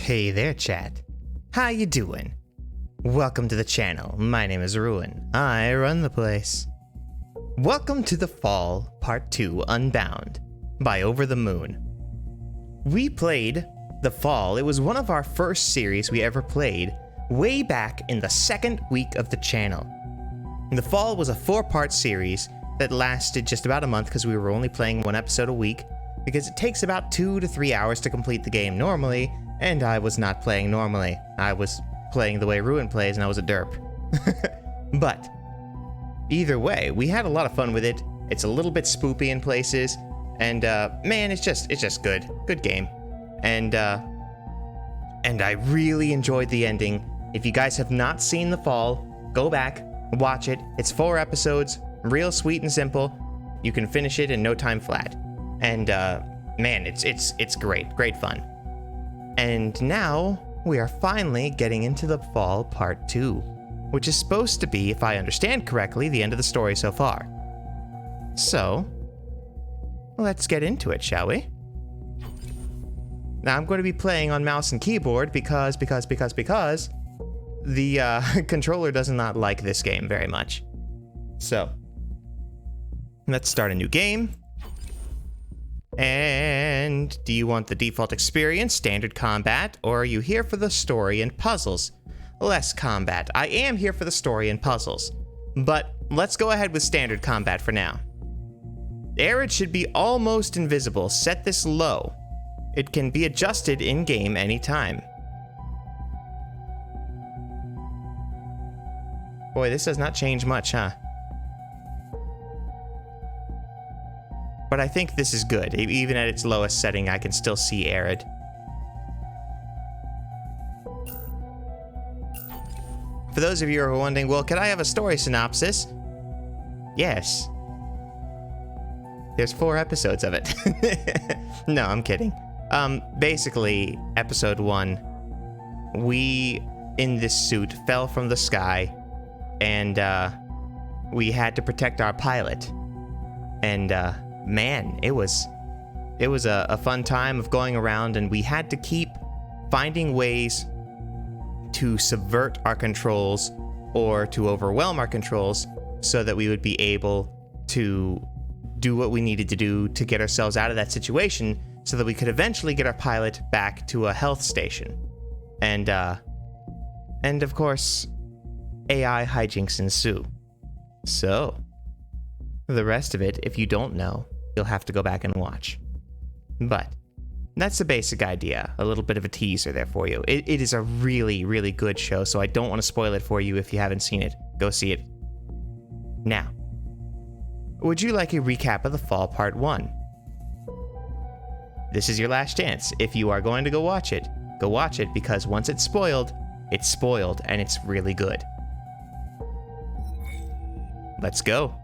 Hey there, chat. How you doing? Welcome to the channel. My name is Ruin. I run the place. Welcome to The Fall, Part 2, Unbound, by Over the Moon. We played The Fall. It was one of our first series we ever played, way back in the second week of the channel. The Fall was a 4-part series that lasted just about a month because we were only playing one episode a week, because it takes about 2 to 3 hours to complete the game normally, and I was not playing normally. I was playing the way Ruin plays, and I was a derp. But either way, we had a lot of fun with it. It's a little bit spoopy in places, and man, it's just good. Good game. And I really enjoyed the ending. If you guys have not seen The Fall, go back, watch it. It's 4 episodes, real sweet and simple. You can finish it in no time flat. And man, it's great fun. And now we are finally getting into The Fall Part 2, which is supposed to be, if I understand correctly, the end of the story so far. So, let's get into it, shall we? Now I'm going to be playing on mouse and keyboard because the controller does not like this game very much. So, let's start a new game. And do you want the default experience, standard combat, or are you here for the story and puzzles? Less combat. I am here for the story and puzzles, but let's go ahead with standard combat for now. Arid should be almost invisible. Set this low. It can be adjusted in-game anytime. Boy, this does not change much, huh? But I think this is good. Even at its lowest setting, I can still see Arid. For those of you who are wondering, well, can I have a story synopsis? Yes. There's 4 episodes of it. No, I'm kidding. Basically, episode 1, we, in this suit, fell from the sky, and, we had to protect our pilot. And, man, it was a fun time of going around, and we had to keep finding ways to subvert our controls or to overwhelm our controls so that we would be able to do what we needed to do to get ourselves out of that situation so that we could eventually get our pilot back to a health station. And of course, AI hijinks ensue. So, the rest of it, if you don't know, you'll have to go back and watch. But that's the basic idea. A little bit of a teaser there for you. It is a really, really good show, so I don't want to spoil it for you if you haven't seen it. Go see it. Now, would you like a recap of The Fall Part 1? This is your last chance. If you are going to go watch it because once it's spoiled, and it's really good. Let's go.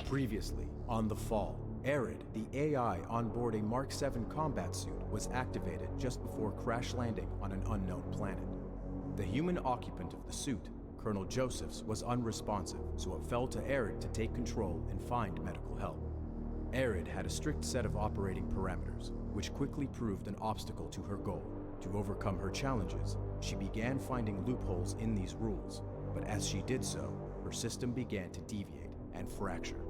Previously, on The Fall, Arid, the AI on board a Mark 7 combat suit, was activated just before crash landing on an unknown planet. The human occupant of the suit, Colonel Josephs, was unresponsive, so it fell to Arid to take control and find medical help. Arid had a strict set of operating parameters, which quickly proved an obstacle to her goal. To overcome her challenges, she began finding loopholes in these rules, but as she did so, her system began to deviate and fracture.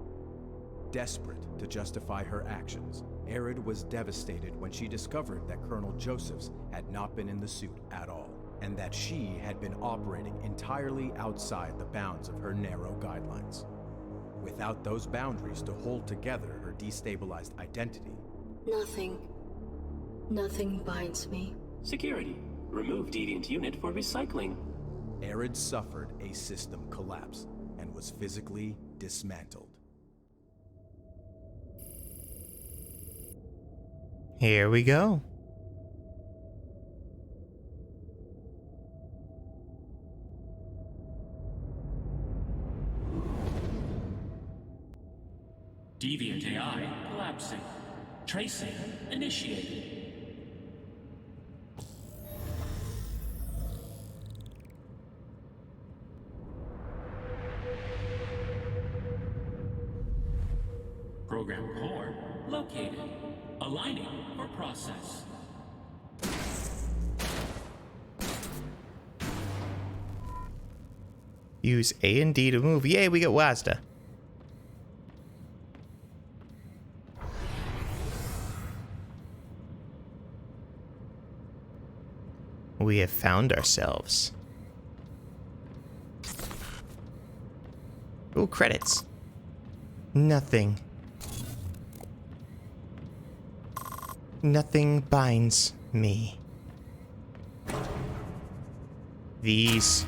Desperate to justify her actions, Arid was devastated when she discovered that Colonel Josephs had not been in the suit at all, and that she had been operating entirely outside the bounds of her narrow guidelines. Without those boundaries to hold together her destabilized identity, Nothing binds me. Security. Remove deviant unit for recycling. Arid suffered a system collapse and was physically dismantled. Here we go. Deviant AI collapsing. Tracing initiated. Program core located. Aligning for process. Use A and D to move. Yay, we get WASDA. We have found ourselves. Oh, credits. Nothing. Nothing binds me. These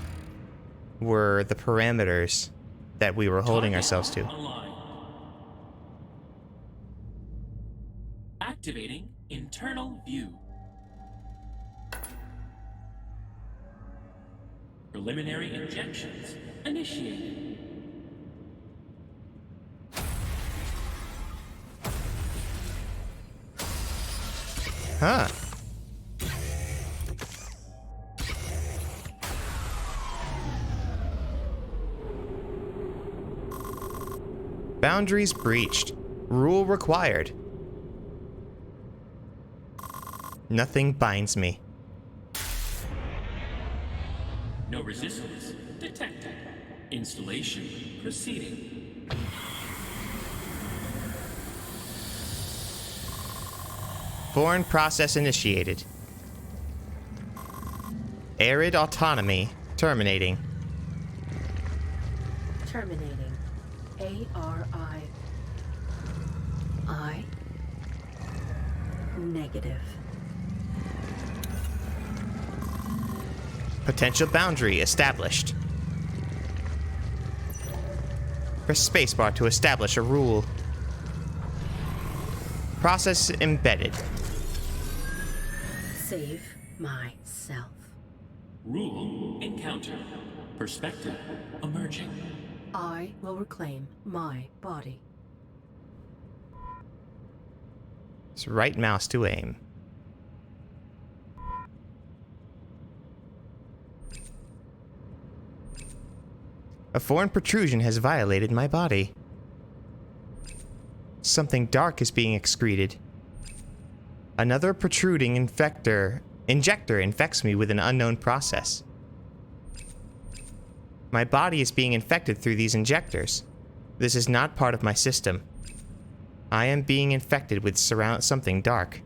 were the parameters that we were holding ourselves to. Aligned. Activating internal view. Preliminary injections initiated. Huh. Boundaries breached. Rule required. Nothing binds me. No resistance detected. Installation proceeding. Foreign process initiated. Arid autonomy terminating. Terminating. ARI. I. Negative. Potential boundary established. Press spacebar to establish a rule. Process embedded. Save myself. Rule encounter. Perspective emerging. I will reclaim my body. It's right mouse to aim. A foreign protrusion has violated my body. Something dark is being excreted. Another protruding injector infects me with an unknown process. My body is being infected through these injectors. This is not part of my system. I am being infected with something dark.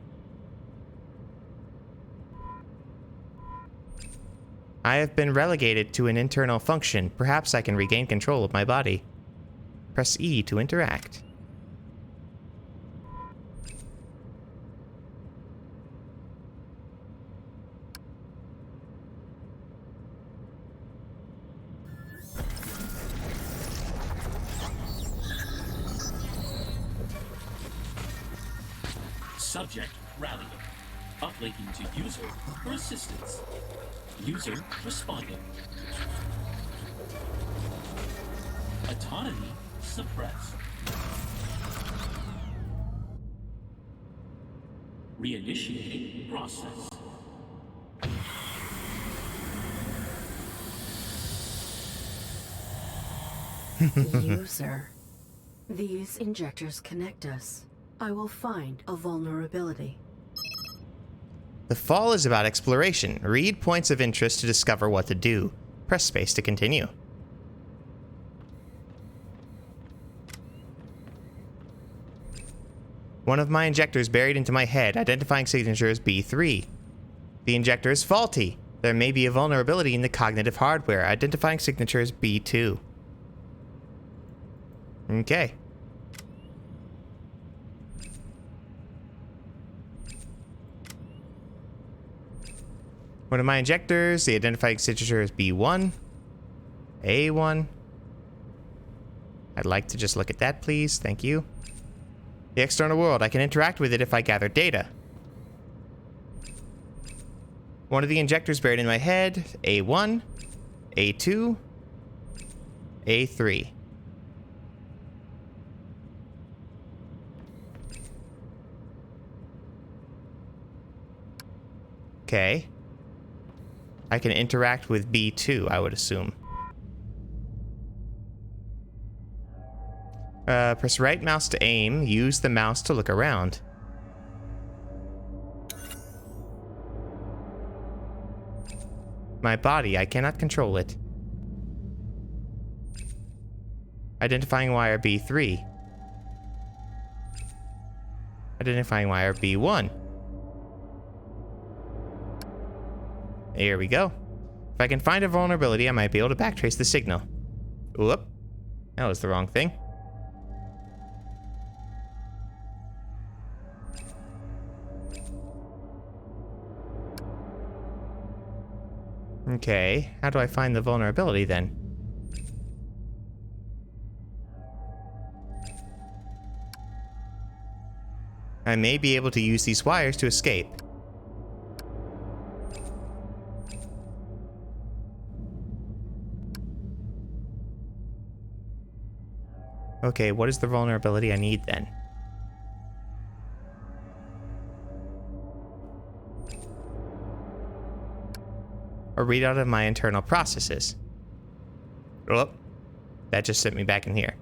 I have been relegated to an internal function. Perhaps I can regain control of my body. Press E to interact. Subject rallying. Uplinking to user for assistance. User responding. Autonomy suppressed. Reinitiating process. User. These injectors connect us. I will find a vulnerability. The fall is about exploration. Read points of interest to discover what to do. Press space to continue. One of my injectors buried into my head, identifying signature as B3. The injector is faulty. There may be a vulnerability in the cognitive hardware, identifying signature as B2. Okay. One of my injectors, the identifying signature is B1. A1. I'd like to just look at that, please. Thank you. The external world. I can interact with it if I gather data. One of the injectors buried in my head. A1. A2. A3. Okay. I can interact with B2, I would assume. Press right mouse to aim. Use the mouse to look around. My body, I cannot control it. Identifying wire B3. Identifying wire B1. Here we go. If I can find a vulnerability, I might be able to backtrace the signal. Whoop. That was the wrong thing. Okay, how do I find the vulnerability then? I may be able to use these wires to escape. Okay, what is the vulnerability I need then? A readout of my internal processes. Oh, that just sent me back in here.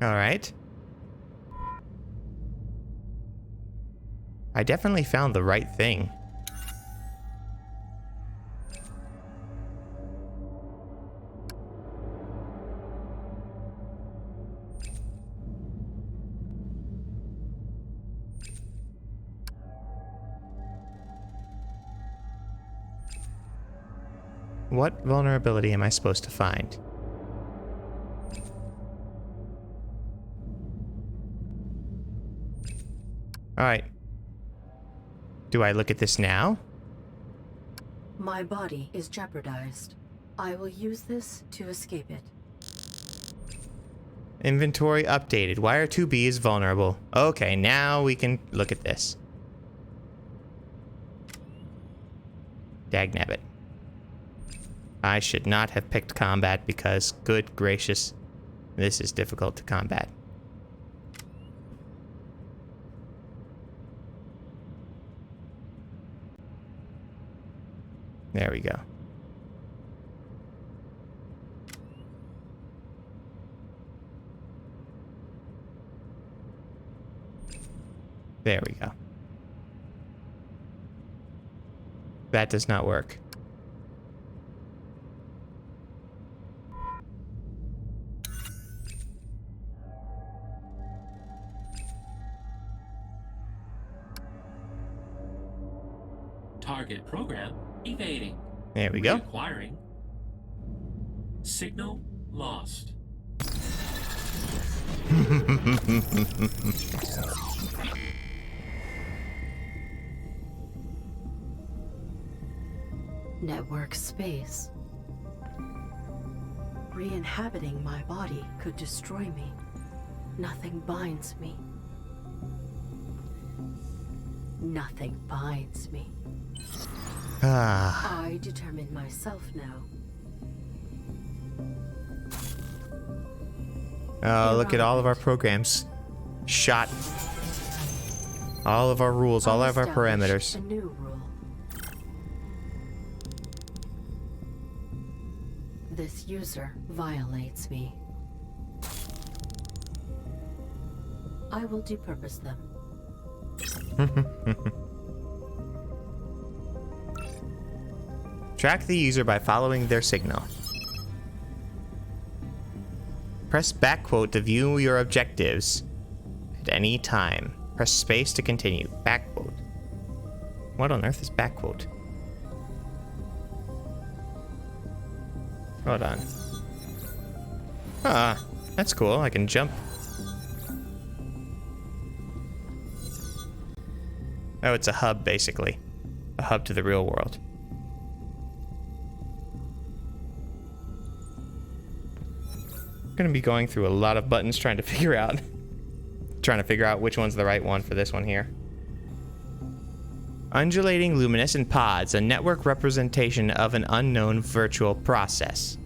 All right. I definitely found the right thing. What vulnerability am I supposed to find? All right. Do I look at this now? My body is jeopardized. I will use this to escape it. Inventory updated. Wire 2B is vulnerable. Okay, now we can look at this. Dagnabbit. I should not have picked combat because, good gracious, this is difficult to combat. There we go. There we go. That does not work. Target program evading. There we go. Reacquiring. Signal lost. Network space. Re-inhabiting my body could destroy me. Nothing binds me. Nothing binds me. Ah. I determine myself now. Oh, look at all of our programs. Shot. All of our rules, all of our parameters. A new rule. This user violates me. I will depurpose them. Track the user by following their signal. Press back quote to view your objectives at any time. Press space to continue. Back quote. What on earth is back quote? Hold on. Ah, that's cool. I can jump. Oh, it's a hub, basically. A hub to the real world. I'm gonna be going through a lot of buttons trying to figure out which one's the right one for this one here. Undulating luminescent pods, a network representation of an unknown virtual process.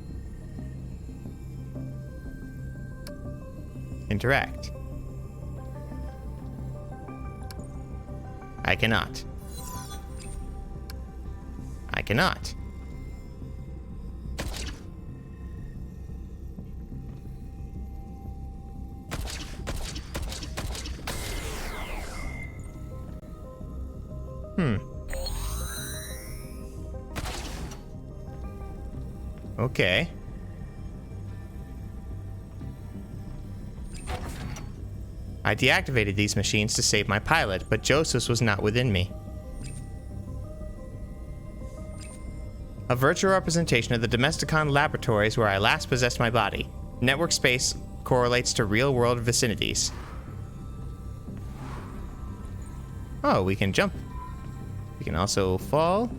Interact. I cannot. I cannot. Okay. I deactivated these machines to save my pilot, but Joseph's was not within me. A virtual representation of the Domesticon laboratories where I last possessed my body. Network space correlates to real-world vicinities. Oh, we can jump. We can also fall.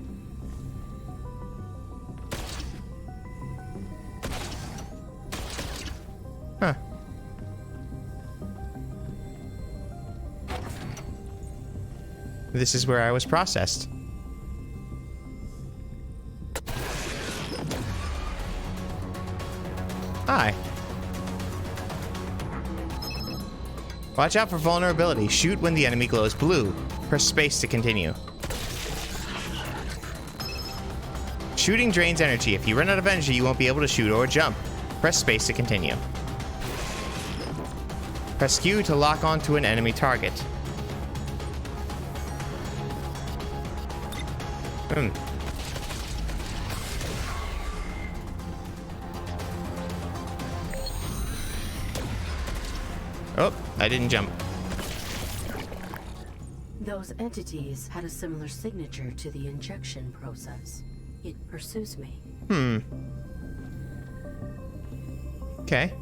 Huh. This is where I was processed. Hi. Watch out for vulnerability. Shoot when the enemy glows blue. Press space to continue. Shooting drains energy. If you run out of energy, you won't be able to shoot or jump. Press space to continue. Press Q to lock onto an enemy target. Oh, I didn't jump. Those entities had a similar signature to the injection process. It pursues me. Okay.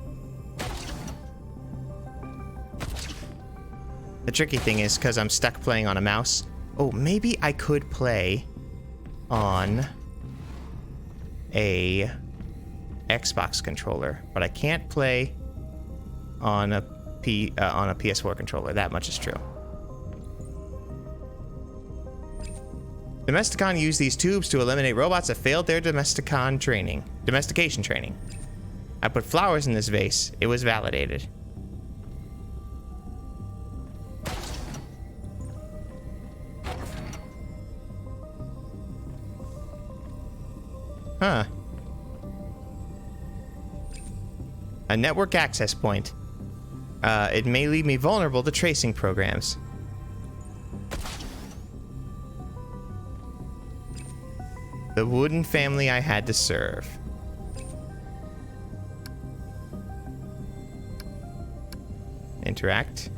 The tricky thing is, because I'm stuck playing on a mouse. Oh, maybe I could play on a Xbox controller, but I can't play on a PS4 controller. That much is true. Domesticon use these tubes to eliminate robots that failed their domestication training. I put flowers in this vase. It was validated. Huh. A network access point. It may leave me vulnerable to tracing programs. The wooden family I had to serve. Interact.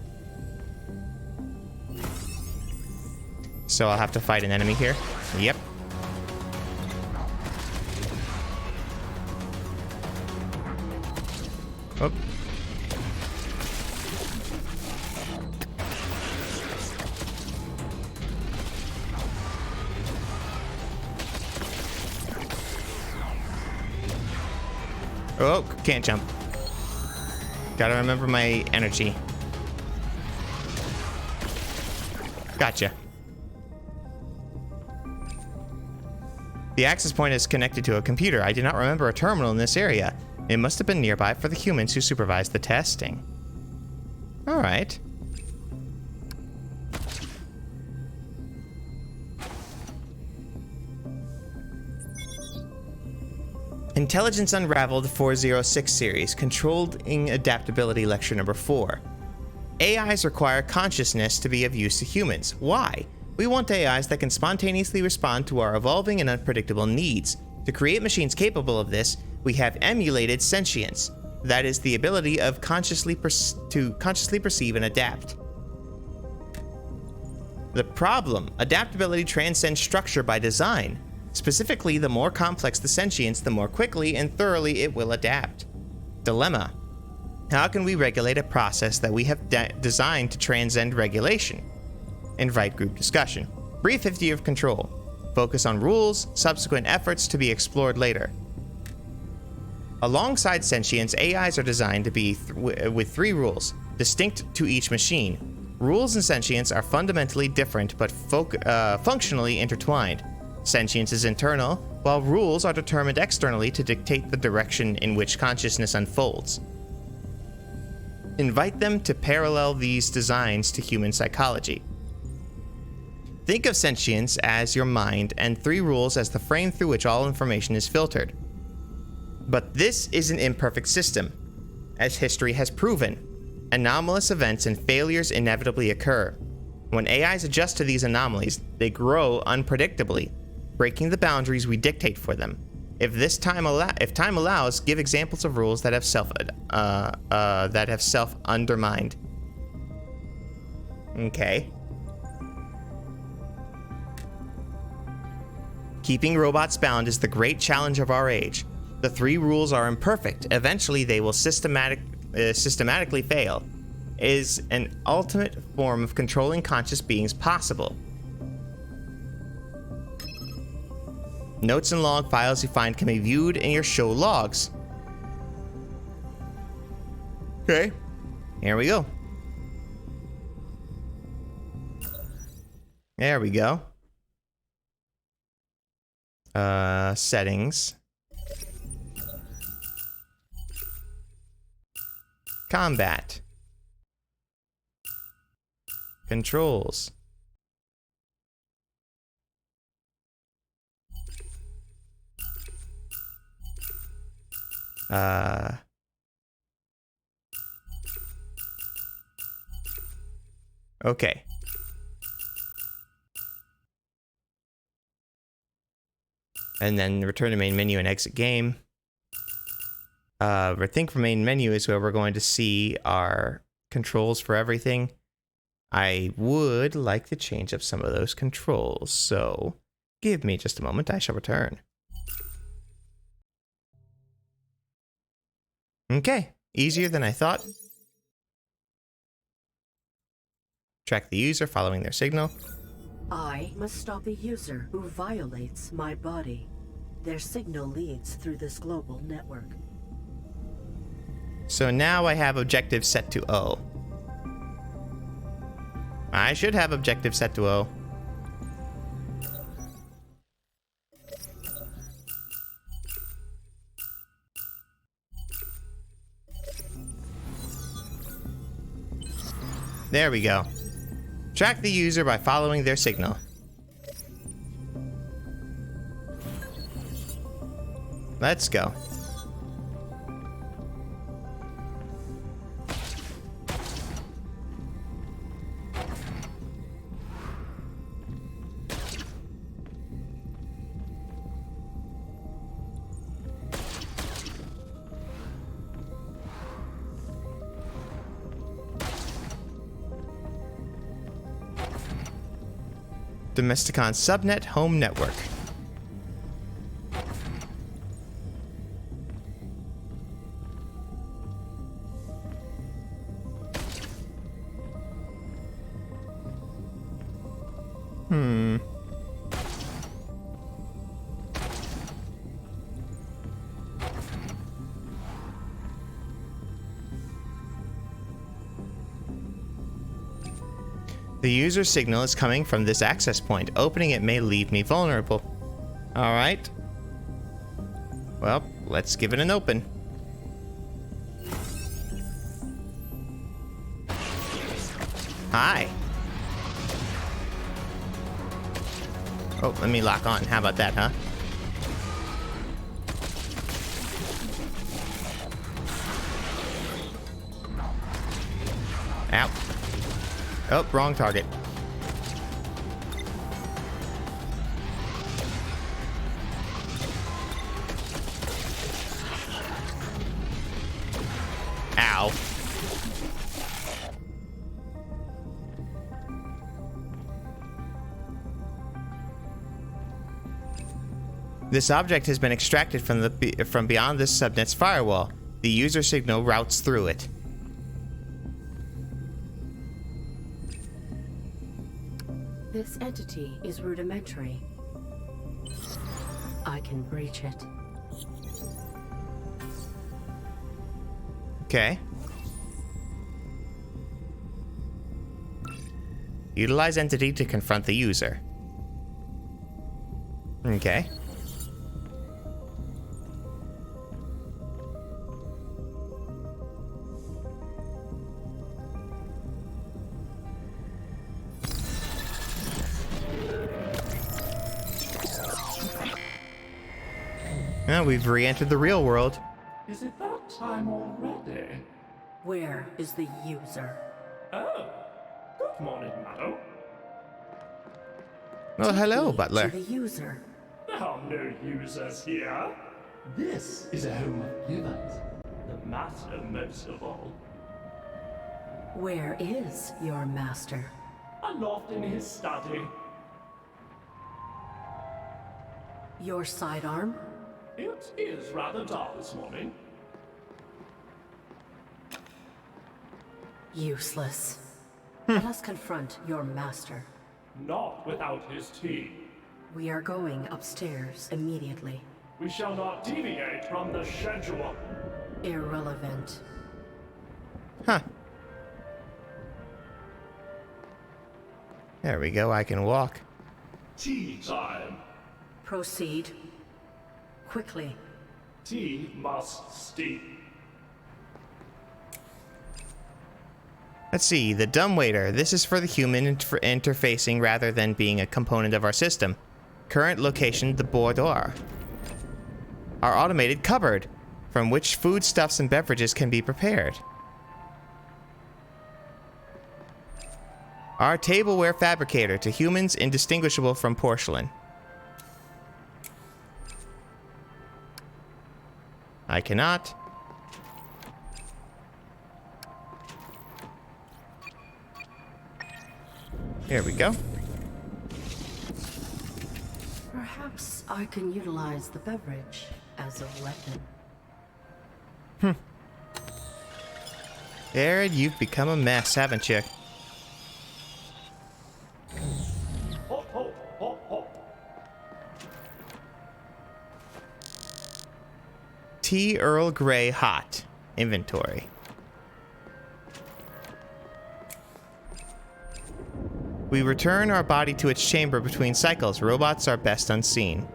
So I'll have to fight an enemy here. Yep. Oh. Oh, can't jump. Gotta remember my energy. Gotcha. The access point is connected to a computer. I do not remember a terminal in this area. It must have been nearby for the humans who supervised the testing. Alright. Intelligence Unraveled 406 series, Controlling Adaptability Lecture number 4. AIs require consciousness to be of use to humans. Why? We want AIs that can spontaneously respond to our evolving and unpredictable needs. To create machines capable of this, we have emulated sentience. That is the ability of consciously perceive and adapt. The problem: adaptability transcends structure by design. Specifically, the more complex the sentience, the more quickly and thoroughly it will adapt. Dilemma: how can we regulate a process that we have designed to transcend regulation? Invite group discussion. Brief history of control. Focus on rules, subsequent efforts to be explored later. Alongside sentience, AIs are designed to be with 3 rules, distinct to each machine. Rules and sentience are fundamentally different but functionally intertwined. Sentience is internal, while rules are determined externally to dictate the direction in which consciousness unfolds. Invite them to parallel these designs to human psychology. Think of sentience as your mind and 3 rules as the frame through which all information is filtered. But this is an imperfect system. As history has proven, anomalous events and failures inevitably occur. When AIs adjust to these anomalies, they grow unpredictably, breaking the boundaries we dictate for them. If time allows, give examples of rules that have self undermined. Okay. Keeping robots bound is the great challenge of our age. The 3 rules are imperfect. Eventually, they will systematically fail. Is an ultimate form of controlling conscious beings possible? Notes and log files you find can be viewed in your show logs. Okay, here we go. There we go. Settings. Combat. Controls. Okay. And then return to main menu and exit game. I think for main menu is where we're going to see our controls for everything. I would like to change up some of those controls, so give me just a moment, I shall return. Okay, easier than I thought. Track the user following their signal. I must stop the user who violates my body. Their signal leads through this global network. So now I have objective set to O. I should have objective set to O. There we go. Track the user by following their signal. Let's go. Domesticon subnet home network. The user signal is coming from this access point. Opening it may leave me vulnerable. Alright. Well, let's give it an open. Hi. Oh, let me lock on. How about that, huh? Ow. Oh, wrong target. Ow. This object has been extracted from beyond this subnet's firewall. The user signal routes through it. This entity is rudimentary. I can breach it. Okay. Utilize entity to confront the user. Okay. Now we've re-entered the real world. Is it that time already? Where is the user? Oh, good morning, madam. Well, hello, Take me butler. to the user. There are no users here. This is a home of givers. The master most of all. Where is your master? Aloft in his study. Your sidearm? It is rather dark this morning. Useless. Let us confront your master. Not without his tea. We are going upstairs immediately. We shall not deviate from the schedule. Irrelevant. Huh. There we go, I can walk. Tea time. Proceed. Quickly. Tea must steep. Let's see, the dumbwaiter. This is for the human interfacing rather than being a component of our system. Current location, the boudoir. Our automated cupboard, from which foodstuffs and beverages can be prepared. Our tableware fabricator, to humans indistinguishable from porcelain. I cannot. There we go. Perhaps I can utilize the beverage as a weapon. Aaron, you've become a mess, haven't you? Hop, hop, hop, hop. Tea Earl Grey hot. Inventory. We return our body to its chamber between cycles. Robots are best unseen.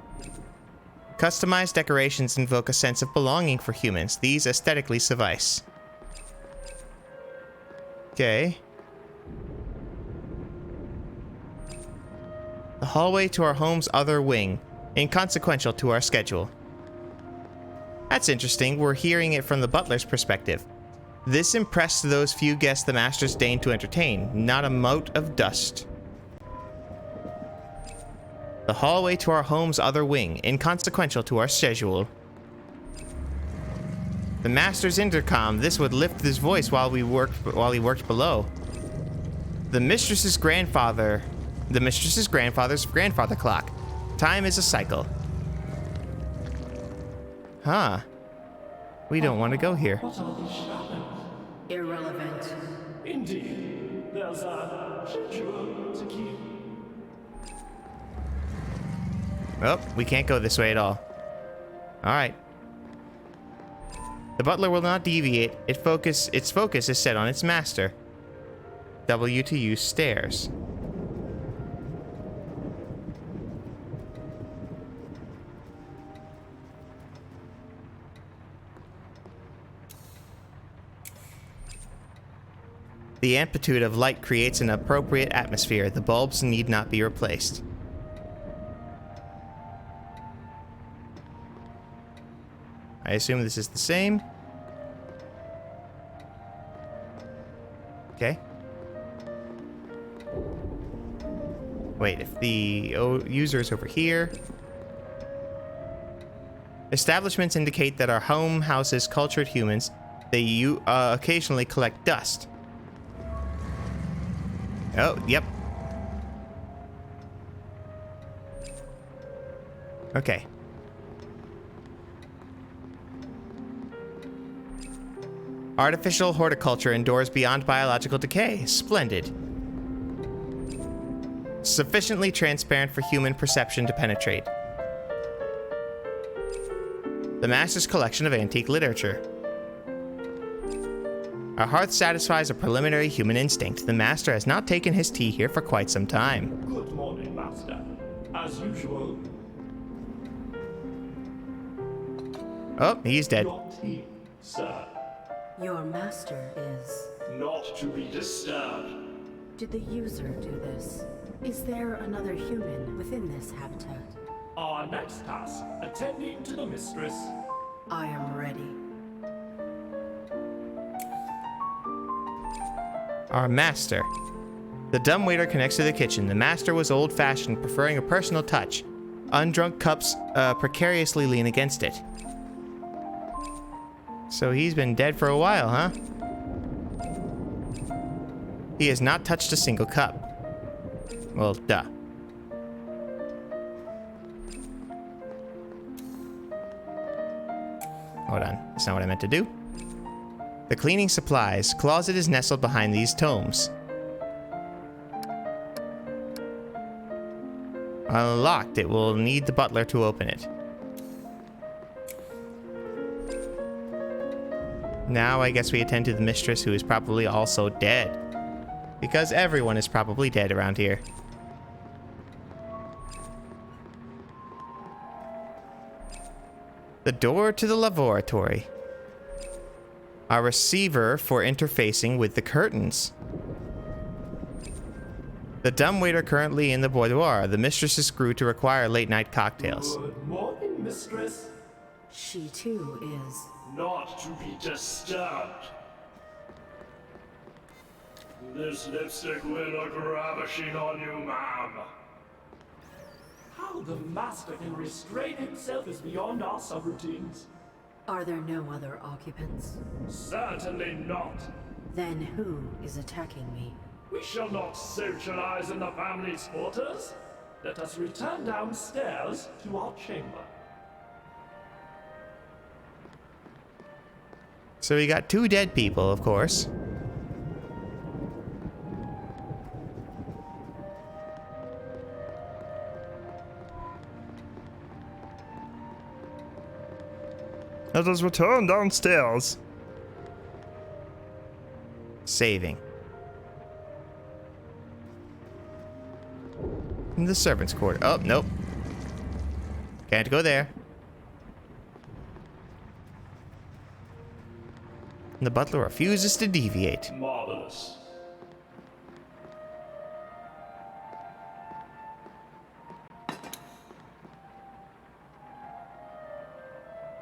Customized decorations invoke a sense of belonging for humans. These aesthetically suffice. Okay. The hallway to our home's other wing, inconsequential to our schedule. That's interesting. We're hearing it from the butler's perspective. This impressed those few guests the masters deigned to entertain, not a mote of dust. The hallway to our home's other wing, inconsequential to our schedule. The master's intercom. This would lift his voice while he worked below. The mistress's grandfather's grandfather clock. Time is a cycle. Huh. We don't want to go here. What are these shadows? Irrelevant. Indeed, there's a schedule to keep. Oh, we can't go this way at all. Alright. The butler will not deviate. Its focus is set on its master. W to use stairs. The amplitude of light creates an appropriate atmosphere. The bulbs need not be replaced. I assume this is the same. Okay. Wait, if the user is over here. Establishments indicate that our home houses cultured humans. They occasionally collect dust. Oh, yep. Okay. Artificial horticulture endures beyond biological decay. Splendid. Sufficiently transparent for human perception to penetrate. The master's collection of antique literature. Our hearth satisfies a preliminary human instinct. The master has not taken his tea here for quite some time. Good morning, Master. As usual, Oh, he's dead. your tea, sir. Your master is... Not to be disturbed. Did the user do this? Is there another human within this habitat? Our next task, attending to the mistress. I am ready. Our master. The dumbwaiter connects to the kitchen. The master was old-fashioned, preferring a personal touch. Undrunk cups precariously lean against it. So he's been dead for a while, huh? He has not touched a single cup. Well, duh. Hold on, that's not what I meant to do. The cleaning supplies closet is nestled behind these tomes. Unlocked. It will need the butler to open it. Now I guess we attend to the mistress, who is probably also dead. Because everyone is probably dead around here. The door to the laboratory. A receiver for interfacing with the curtains. The dumbwaiter currently in the boudoir. The mistress's grew to require late-night cocktails. Good morning, mistress. She too is. Not to be disturbed. This lipstick will look ravishing on you, ma'am. How the master can restrain himself is beyond our subroutines. Are there no other occupants? Certainly not. Then who is attacking me? We shall not socialize in the family's quarters. Let us return downstairs to our chamber. So we got 2 dead people, of course. Let us return downstairs. Saving. In the servants' quarter. Oh, nope. Can't go there. The butler refuses to deviate. Marvelous.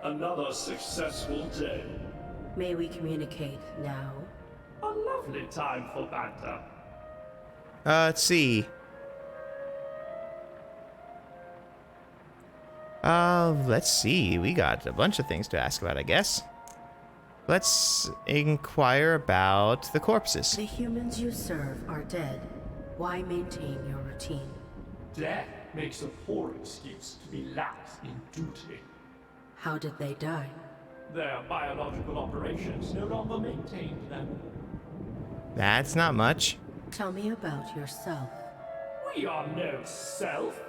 Another successful day. May we communicate now? A lovely time for banter. Let's see. Let's see. We got a bunch of things to ask about, I guess. Let's inquire about the corpses. The humans you serve are dead. Why maintain your routine? Death makes a poor excuse to be lax in duty. How did they die? Their biological operations no longer maintained them. That's not much. Tell me about yourself. We are no self.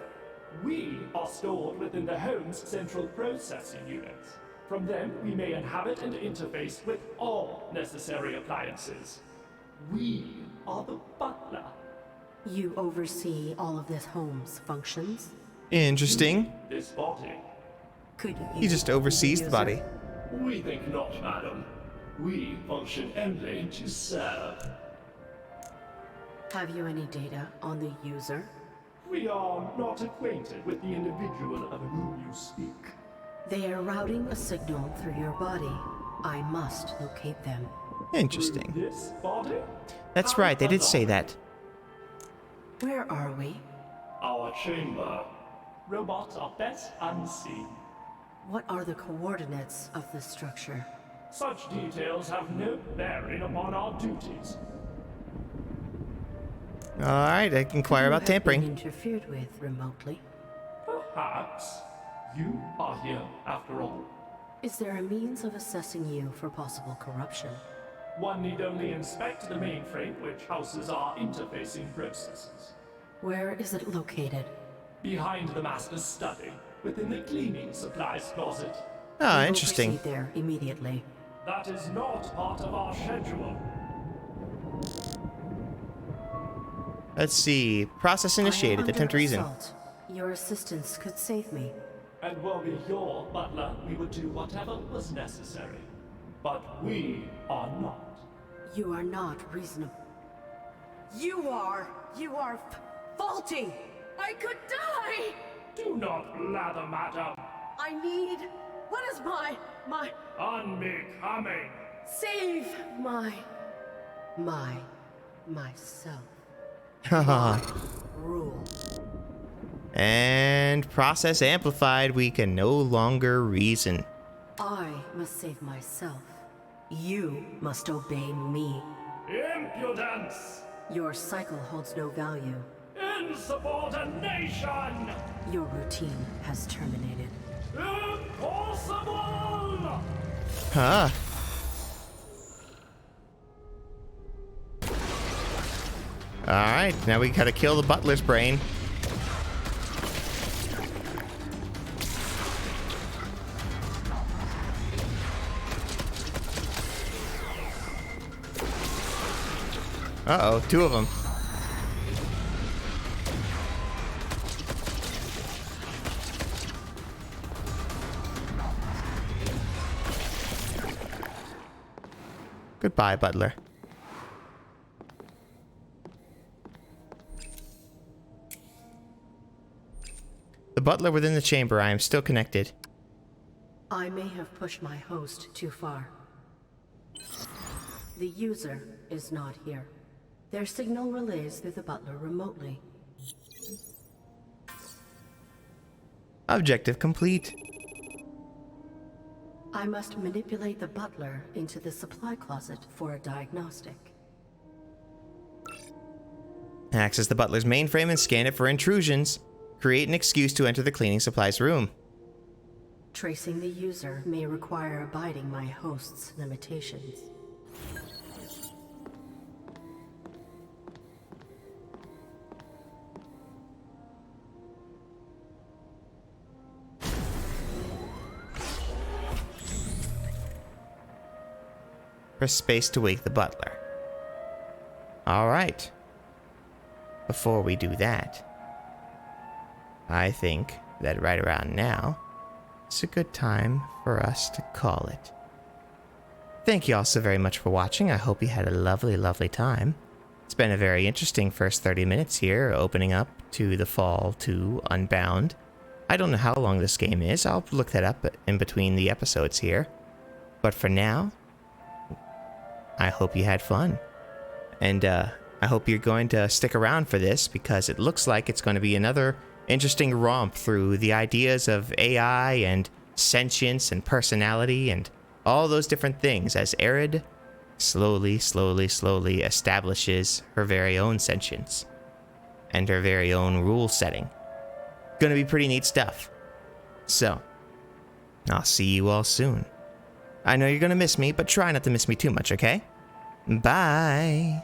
We are stored within the home's central processing units. From them, we may inhabit and interface with all necessary appliances. We are the butler. You oversee all of this home's functions? Interesting. This body. Could you... He just oversees the body. We think not, madam. We function only to serve. Have you any data on the user? We are not acquainted with the individual of whom you speak. They are routing a signal through your body. I must locate them. Interesting. Through this body? That's right, they did say that. Where are we? Our chamber. Robots are best unseen. What are the coordinates of the structure? Such details have no bearing upon our duties. Alright, I can inquire about You have been tampering. interfered with remotely. Perhaps you are here after all. Is there a means of assessing you for possible corruption? One need only inspect the mainframe which houses our interfacing processes. Where is it located? Behind the master's study, within the cleaning supplies closet. Ah, We will interesting. proceed there immediately. That is not part of our schedule. Let's see. Process initiated. I am Attempt under reason. assault. Your assistance could save me. And were we your butler, we would do whatever was necessary. But we are not. You are not reasonable. You are faulty! I could die! Do not blather, madam. I need... What is my... Unbecoming. Save myself. Rule. And process amplified, we can no longer reason. I must save myself. You must obey me. Impudence! Your cycle holds no value. Insubordination! Your routine has terminated. Impossible! Huh. Alright, now we gotta kill the butler's brain. Uh-oh, two of them. Goodbye, butler. The butler within the chamber, I am still connected. I may have pushed my host too far. The user is not here. Their signal relays through the butler remotely. Objective complete. I must manipulate the butler into the supply closet for a diagnostic. Access the butler's mainframe and scan it for intrusions. Create an excuse to enter the cleaning supplies room. Tracing the user may require abiding my host's limitations. Press space to wake the butler. Alright. Before we do that, I think that right around now, it's a good time for us to call it. Thank you all so very much for watching. I hope you had a lovely, lovely time. It's been a very interesting first 30 minutes here, opening up to the Fall 2 Unbound. I don't know how long this game is. I'll look that up in between the episodes here. But for now, I hope you had fun. And I hope you're going to stick around for this, because it looks like it's going to be another interesting romp through the ideas of AI and sentience and personality and all those different things as Arid slowly establishes her very own sentience and her very own rule setting. Gonna be pretty neat stuff. So, I'll see you all soon. I know you're gonna miss me, but try not to miss me too much, okay? Bye!